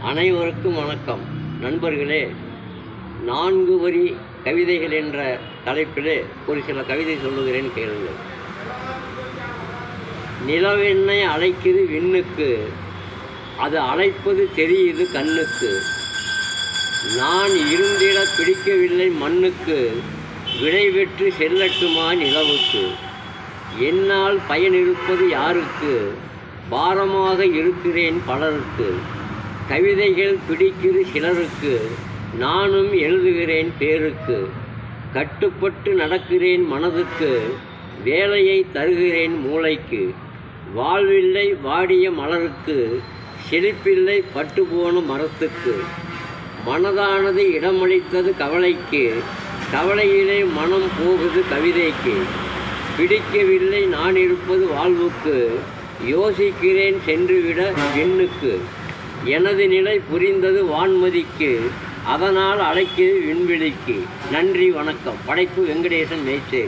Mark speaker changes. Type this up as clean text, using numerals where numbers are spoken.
Speaker 1: அனைவருக்கும் வணக்கம் நண்பர்களே. 4 வரி கவிதைகள் என்ற தலைப்பிலே ஒரு சில கவிதை சொல்லுகிறேன், கேளுங்கள். நிலவெண்ணை அழைக்குது விண்ணுக்கு, அது அழைப்பது தெரியுது கண்ணுக்கு. நான் இருந்திட பிடிக்கவில்லை மண்ணுக்கு, விடை பெற்று செல்லட்டுமா நிலவுக்கு. என்னால் பயனிருப்பது யாருக்கு, பாரமாக இருக்கிறேன் பலருக்கு. கவிதைகள் பிடிக்குது சிலருக்கு, நானும் எழுதுகிறேன் பேருக்கு. கட்டுப்பட்டு நடக்கிறேன் மனதுக்கு, வேலையை தருகிறேன் மூளைக்கு. வாழ்வில்லை வாடிய மலருக்கு, செழிப்பில்லை பட்டுப்போன மரத்துக்கு. மனதானது இடமளித்தது கவலைக்கு, கவலையிலே மனம் போகுது கவிதைக்கு. பிடிக்கவில்லை நான் இருப்பது வாழ்வுக்கு, யோசிக்கிறேன் சென்றுவிட விண்ணுக்கு. எனது நிலை புரிந்தது வான்மதிக்கு, அதனால் அழைக்கிறது விண்வெளிக்கு. நன்றி, வணக்கம். படைப்பு வெங்கடேசன் மேய்ச்சேரி.